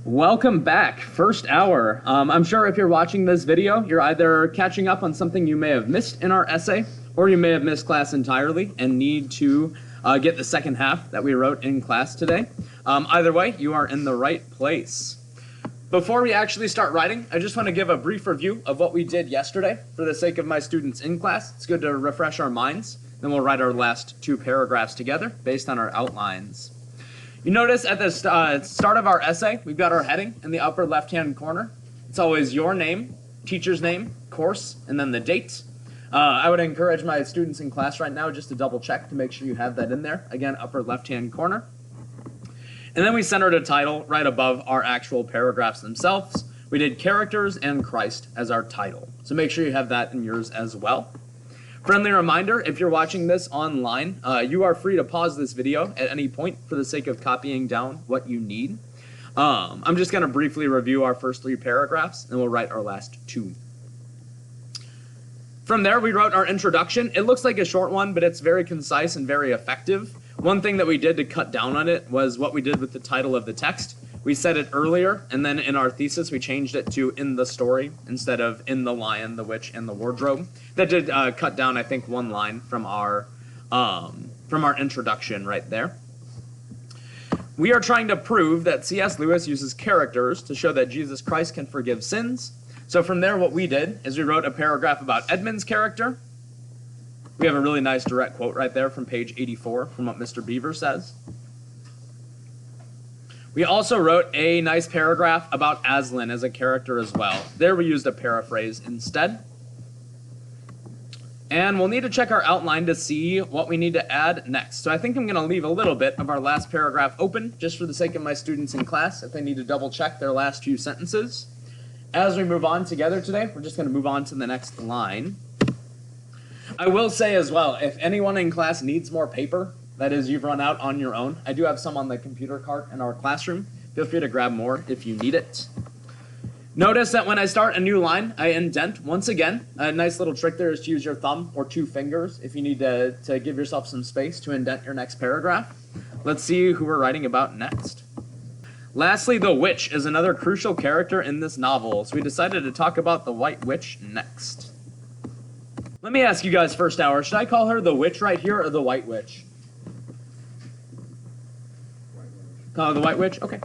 Welcome back, first hour. I'm sure if you're watching this video, you're either catching up on something you may have missed in our essay, or you may have missed class entirely and need to get the second half that we wrote in class today. Either way, you are in the right place. Before we actually start writing, I just want to give a brief review of what we did yesterday for the sake of my students in class. It's good to refresh our minds. Then we'll write our last two paragraphs together based on our outlines. You notice at the start of our essay, we've got our heading in the upper left-hand corner. It's always your name, teacher's name, course, and then the date. I would encourage my students in class right now just to double check to make sure you have that in there. Again, upper left-hand corner. And then we centered a title right above our actual paragraphs themselves. We did characters and Christ as our title. So make sure you have that in yours as well. Friendly reminder, if you're watching this online, you are free to pause this video at any point for the sake of copying down what you need. I'm just going to briefly review our first three paragraphs, and we'll write our last two. From there, we wrote our introduction. It looks like a short one, but it's very concise and very effective. One thing that we did to cut down on it was what we did with the title of the text. We said it earlier, and then in our thesis, we changed it to in the story instead of in the lion, the witch, and the wardrobe. That did cut down, I think, one line from our introduction right there. We are trying to prove that C.S. Lewis uses characters to show that Jesus Christ can forgive sins. So from there, what we did is we wrote a paragraph about Edmund's character. We have a really nice direct quote right there from page 84 from what Mr. Beaver says. We also wrote a nice paragraph about Aslan as a character as well. There we used a paraphrase instead. And we'll need to check our outline to see what we need to add next. So I think I'm going to leave a little bit of our last paragraph open just for the sake of my students in class if they need to double check their last few sentences. As we move on together today, we're just going to move on to the next line. I will say as well, if anyone in class needs more paper, that is, you've run out on your own, I do have some on the computer cart in our classroom. Feel free to grab more if you need it. Notice that when I start a new line, I indent once again. A nice little trick there is to use your thumb or two fingers if you need to give yourself some space to indent your next paragraph. Let's see who we're writing about next. Lastly, the witch is another crucial character in this novel, so we decided to talk about the White Witch next. Let me ask you guys first hour, should I call her the witch right here or the White Witch? Oh, the White Witch? Okay.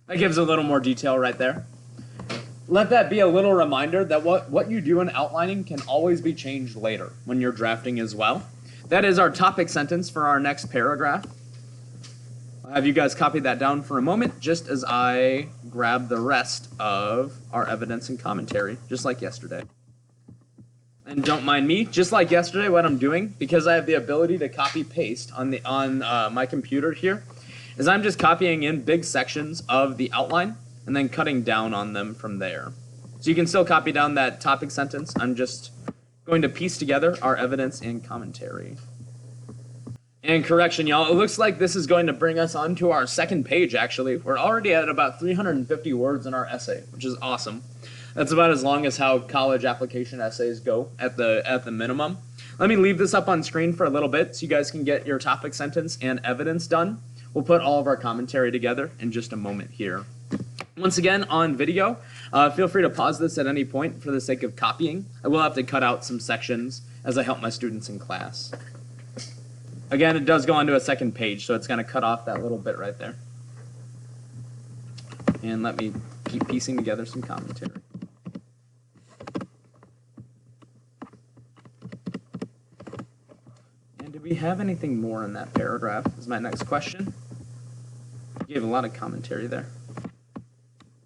That gives a little more detail right there. Let that be a little reminder that what you do in outlining can always be changed later when you're drafting as well. That is our topic sentence for our next paragraph. I'll have you guys copy that down for a moment just as I grab the rest of our evidence and commentary, just like yesterday. And don't mind me, just like yesterday, what I'm doing, because I have the ability to copy-paste on my computer here, is I'm just copying in big sections of the outline and then cutting down on them from there. So you can still copy down that topic sentence. I'm just going to piece together our evidence and commentary. And correction, y'all, it looks like this is going to bring us onto our second page, actually. We're already at about 350 words in our essay, which is awesome. That's about as long as how college application essays go at the minimum. Let me leave this up on screen for a little bit so you guys can get your topic sentence and evidence done. We'll put all of our commentary together in just a moment here. Once again, on video, feel free to pause this at any point for the sake of copying. I will have to cut out some sections as I help my students in class. Again, it does go onto a second page, so it's going to cut off that little bit right there. And let me keep piecing together some commentary. And do we have anything more in that paragraph is my next question. You gave a lot of commentary there.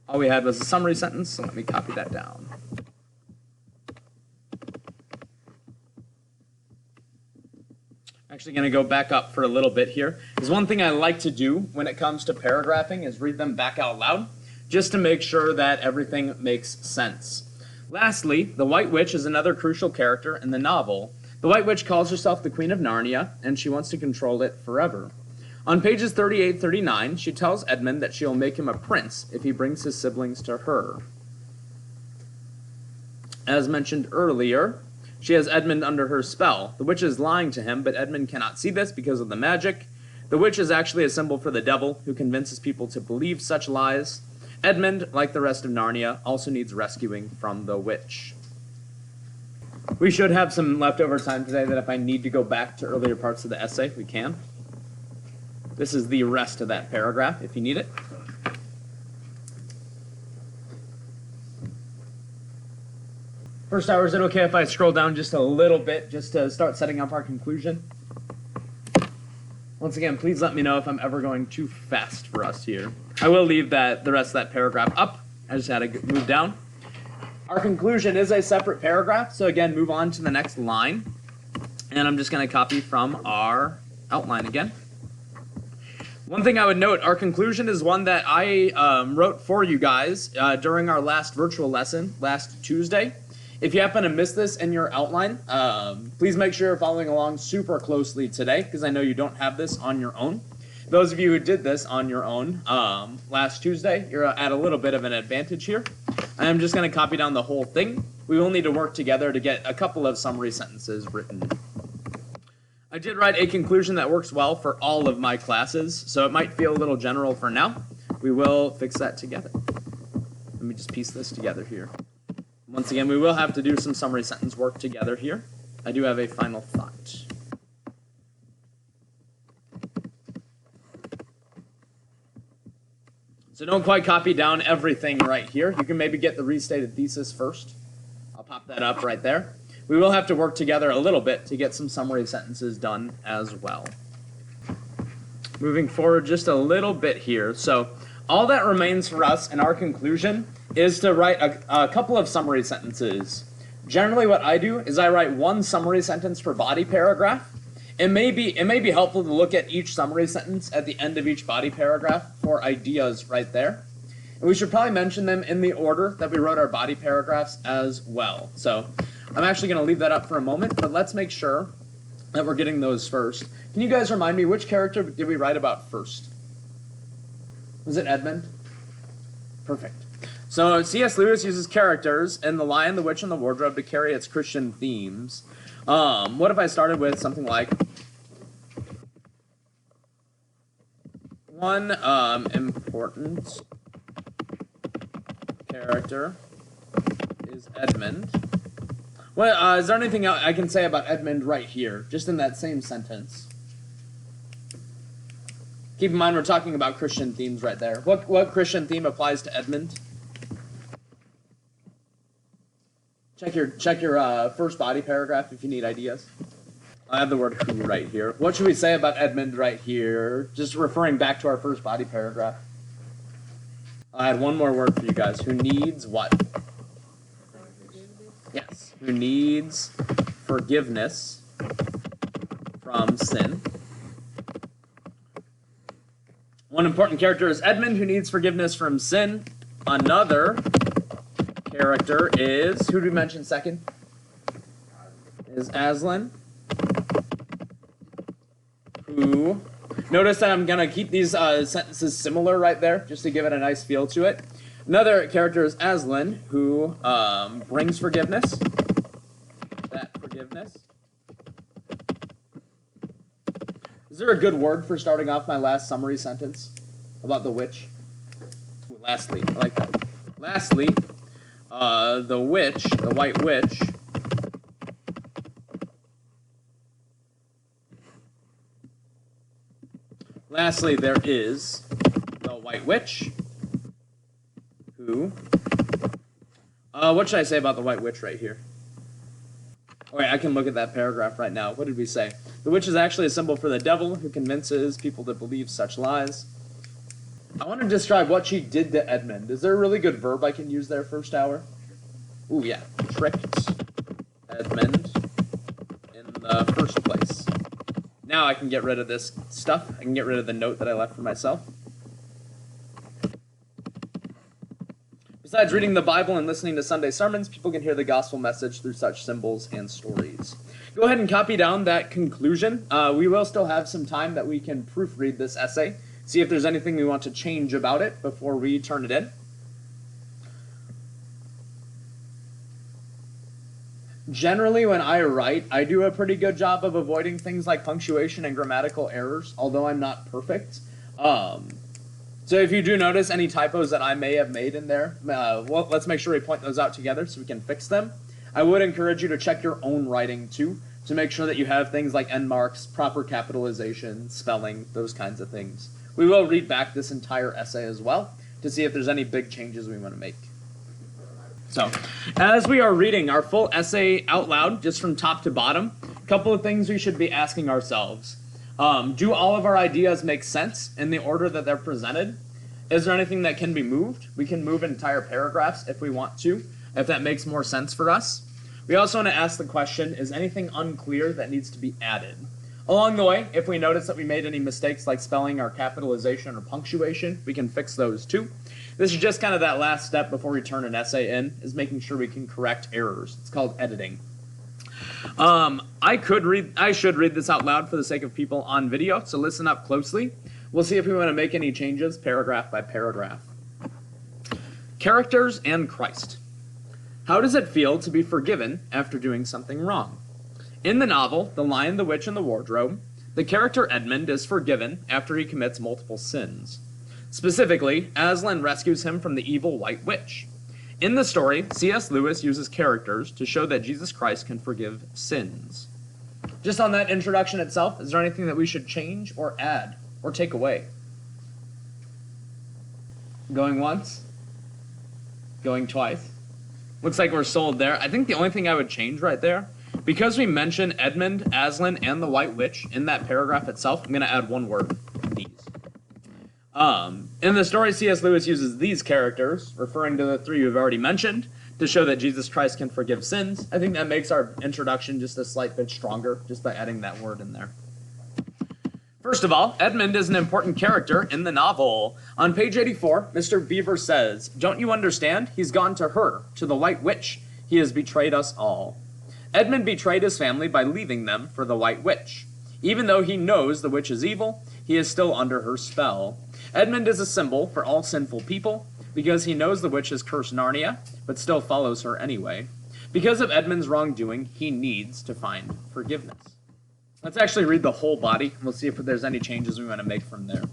All we had was a summary sentence, so let me copy that down. Actually going to go back up for a little bit here. Because one thing I like to do when it comes to paragraphing is read them back out loud, just to make sure that everything makes sense. Lastly, the White Witch is another crucial character in the novel. The White Witch calls herself the Queen of Narnia, and she wants to control it forever. On pages 38-39, she tells Edmund that she will make him a prince if he brings his siblings to her. As mentioned earlier, she has Edmund under her spell. The witch is lying to him, but Edmund cannot see this because of the magic. The witch is actually a symbol for the devil, who convinces people to believe such lies. Edmund, like the rest of Narnia, also needs rescuing from the witch. We should have some leftover time today that if I need to go back to earlier parts of the essay, we can. This is the rest of that paragraph, if you need it. First hour, is it okay if I scroll down just a little bit just to start setting up our conclusion? Once again, please let me know if I'm ever going too fast for us here. I will leave the rest of that paragraph up. I just had to move down. Our conclusion is a separate paragraph, so again, move on to the next line. And I'm just going to copy from our outline again. One thing I would note, our conclusion is one that I wrote for you guys during our last virtual lesson last Tuesday. If you happen to miss this in your outline, please make sure you're following along super closely today, because I know you don't have this on your own. Those of you who did this on your own last Tuesday, you're at a little bit of an advantage here. I'm just going to copy down the whole thing. We will need to work together to get a couple of summary sentences written. I did write a conclusion that works well for all of my classes, so it might feel a little general for now. We will fix that together. Let me just piece this together here. Once again, we will have to do some summary sentence work together here. I do have a final thought. So don't quite copy down everything right here. You can maybe get the restated thesis first. I'll pop that up right there. We will have to work together a little bit to get some summary sentences done as well. Moving forward just a little bit here. So all that remains for us in our conclusion is to write a couple of summary sentences. Generally what I do is I write one summary sentence per body paragraph. It may be helpful to look at each summary sentence at the end of each body paragraph for ideas right there. And we should probably mention them in the order that we wrote our body paragraphs as well. So I'm actually going to leave that up for a moment, but let's make sure that we're getting those first. Can you guys remind me, which character did we write about first? Was it Edmund? Perfect. So C.S. Lewis uses characters in The Lion, the Witch, and the Wardrobe to carry its Christian themes. What if I started with something like, one important character is Edmund. Well, is there anything else I can say about Edmund right here, just in that same sentence? Keep in mind we're talking about Christian themes right there. What Christian theme applies to Edmund? Check your first body paragraph if you need ideas. I have the word who right here. What should we say about Edmund right here? Just referring back to our first body paragraph. I had one more word for you guys. Who needs what? Yes. Who needs forgiveness from sin. One important character is Edmund, who needs forgiveness from sin. Another character is, who did we mention second? Is Aslan, who, notice that I'm going to keep these sentences similar right there, just to give it a nice feel to it. Another character is Aslan, who brings forgiveness. That forgiveness. Is there a good word for starting off my last summary sentence about the witch? Ooh, lastly, I like that. Lastly, the witch, the white witch, lastly, there is the white witch, who, what should I say about the white witch right here? Oh, wait, I can look at that paragraph right now. What did we say? The witch is actually a symbol for the devil, who convinces people to believe such lies. I want to describe what she did to Edmund. Is there a really good verb I can use there first hour? Ooh, yeah. Tricked Edmund in the first place. Now I can get rid of this stuff. I can get rid of the note that I left for myself. Besides reading the Bible and listening to Sunday sermons, people can hear the gospel message through such symbols and stories. Go ahead and copy down that conclusion. We will still have some time that we can proofread this essay, see if there's anything we want to change about it before we turn it in. Generally, when I write, I do a pretty good job of avoiding things like punctuation and grammatical errors, although I'm not perfect. So if you do notice any typos that I may have made in there, well, let's make sure we point those out together so we can fix them. I would encourage you to check your own writing too, to make sure that you have things like end marks, proper capitalization, spelling, those kinds of things. We will read back this entire essay as well to see if there's any big changes we want to make. So, as we are reading our full essay out loud, just from top to bottom, a couple of things we should be asking ourselves. Do all of our ideas make sense in the order that they're presented? Is there anything that can be moved? We can move entire paragraphs if we want to, if that makes more sense for us. We also want to ask the question, is anything unclear that needs to be added? Along the way, if we notice that we made any mistakes like spelling or capitalization or punctuation, we can fix those too. This is just kind of that last step before we turn an essay in, is making sure we can correct errors. It's called editing. I should read this out loud for the sake of people on video, so listen up closely. We'll see if we want to make any changes paragraph by paragraph. Characters and Christ. How does it feel to be forgiven after doing something wrong? In the novel, The Lion, the Witch, and the Wardrobe, the character Edmund is forgiven after he commits multiple sins. Specifically, Aslan rescues him from the evil White Witch. In the story, C.S. Lewis uses characters to show that Jesus Christ can forgive sins. Just on that introduction itself, is there anything that we should change or add or take away? Going once? Going twice? Looks like we're sold there. I think the only thing I would change right there, because we mention Edmund, Aslan, and the White Witch in that paragraph itself, I'm going to add one word, these. In the story, C.S. Lewis uses these characters, referring to the three we've already mentioned, to show that Jesus Christ can forgive sins. I think that makes our introduction just a slight bit stronger, just by adding that word in there. First of all, Edmund is an important character in the novel. On page 84, Mr. Beaver says, "Don't you understand? He's gone to her, to the White Witch. He has betrayed us all." Edmund betrayed his family by leaving them for the White Witch. Even though he knows the witch is evil, he is still under her spell. Edmund is a symbol for all sinful people, because he knows the witch has cursed Narnia, but still follows her anyway. Because of Edmund's wrongdoing, he needs to find forgiveness. Let's actually read the whole body, and we'll see if there's any changes we want to make from there.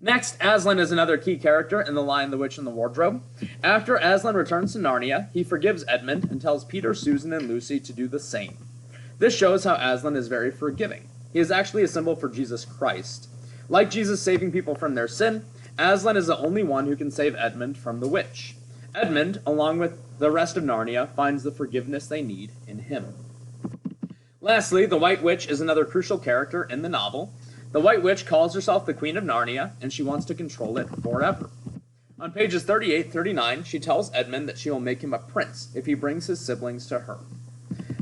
Next, Aslan is another key character in The Lion, the Witch, and the Wardrobe. After Aslan returns to Narnia, he forgives Edmund and tells Peter, Susan, and Lucy to do the same. This shows how Aslan is very forgiving. He is actually a symbol for Jesus Christ. Like Jesus saving people from their sin, Aslan is the only one who can save Edmund from the witch. Edmund, along with the rest of Narnia, finds the forgiveness they need in him. Lastly, the White Witch is another crucial character in the novel. The White Witch calls herself the Queen of Narnia, and she wants to control it forever. On pages 38-39, she tells Edmund that she will make him a prince if he brings his siblings to her.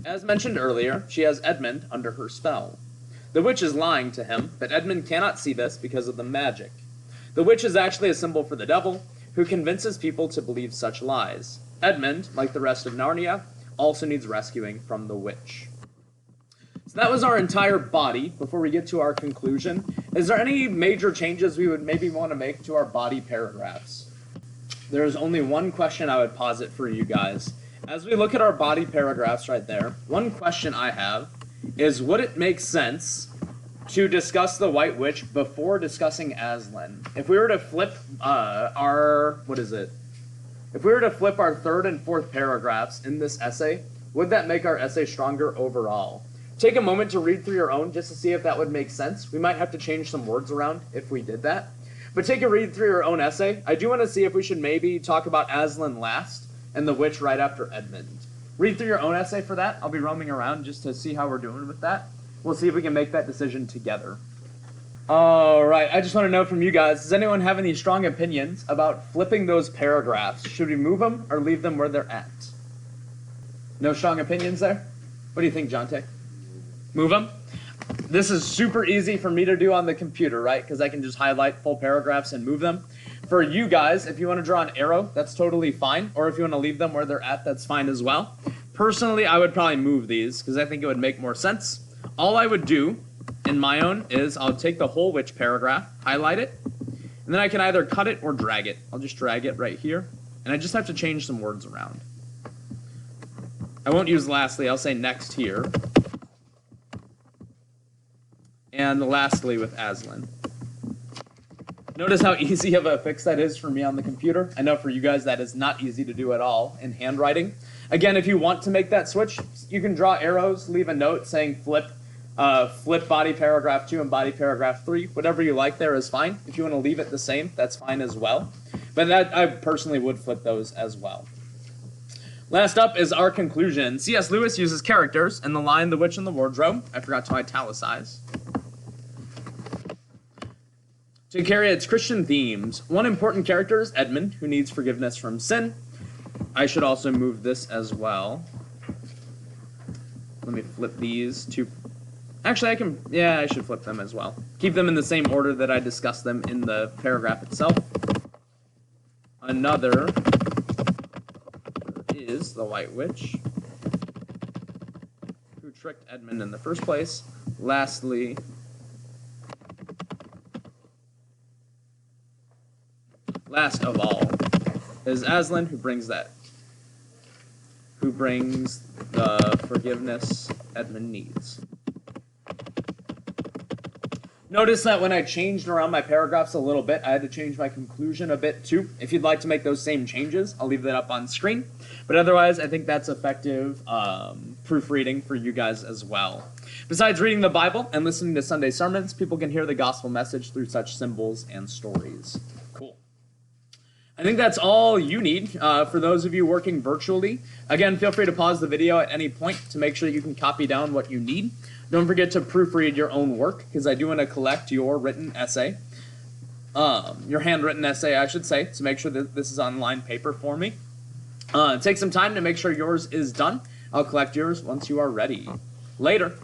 As mentioned earlier, she has Edmund under her spell. The witch is lying to him, but Edmund cannot see this because of the magic. The witch is actually a symbol for the devil, who convinces people to believe such lies. Edmund, like the rest of Narnia, also needs rescuing from the witch. So that was our entire body. Before we get to our conclusion, is there any major changes we would maybe want to make to our body paragraphs? There's only one question I would posit for you guys. As we look at our body paragraphs right there, one question I have is, would it make sense to discuss the White Witch before discussing Aslan? If we were to flip our third and fourth paragraphs in this essay, would that make our essay stronger overall? Take a moment to read through your own just to see if that would make sense. We might have to change some words around if we did that. But take a read through your own essay. I do want to see if we should maybe talk about Aslan last and the witch right after Edmund. Read through your own essay for that. I'll be roaming around just to see how we're doing with that. We'll see if we can make that decision together. All right, I just want to know from you guys, does anyone have any strong opinions about flipping those paragraphs? Should we move them or leave them where they're at? No strong opinions there? What do you think, Jonte? Move them? This is super easy for me to do on the computer, right? Because I can just highlight full paragraphs and move them. For you guys, if you want to draw an arrow, that's totally fine. Or if you want to leave them where they're at, that's fine as well. Personally, I would probably move these because I think it would make more sense. All I would do in my own is I'll take the whole witch paragraph, highlight it, and then I can either cut it or drag it. I'll just drag it right here, and I just have to change some words around. I won't use lastly, I'll say next here. And lastly with Aslan. Notice how easy of a fix that is for me on the computer. I know for you guys that is not easy to do at all in handwriting. Again, if you want to make that switch, you can draw arrows, leave a note saying flip body paragraph 2 and body paragraph 3. Whatever you like there is fine. If you want to leave it the same, that's fine as well. But I personally would flip those as well. Last up is our conclusion. C.S. Lewis uses characters in The Lion, the Witch, and the Wardrobe. I forgot to italicize. To carry its Christian themes, one important character is Edmund, who needs forgiveness from sin. I should also move this as well. Let me flip these two. Actually, I should flip them as well. Keep them in the same order that I discussed them in the paragraph itself. Another is the White Witch, who tricked Edmund in the first place. Lastly, last of all is Aslan, who brings the forgiveness Edmund needs. Notice that when I changed around my paragraphs a little bit, I had to change my conclusion a bit too. If you'd like to make those same changes, I'll leave that up on screen. But otherwise, I think that's effective proofreading for you guys as well. Besides reading the Bible and listening to Sunday sermons, people can hear the gospel message through such symbols and stories. Cool. I think that's all you need for those of you working virtually. Again, feel free to pause the video at any point to make sure you can copy down what you need. Don't forget to proofread your own work, because I do want to collect your written essay. Your handwritten essay, I should say, to make sure that this is on lined paper for me. Take some time to make sure yours is done. I'll collect yours once you are ready. Later.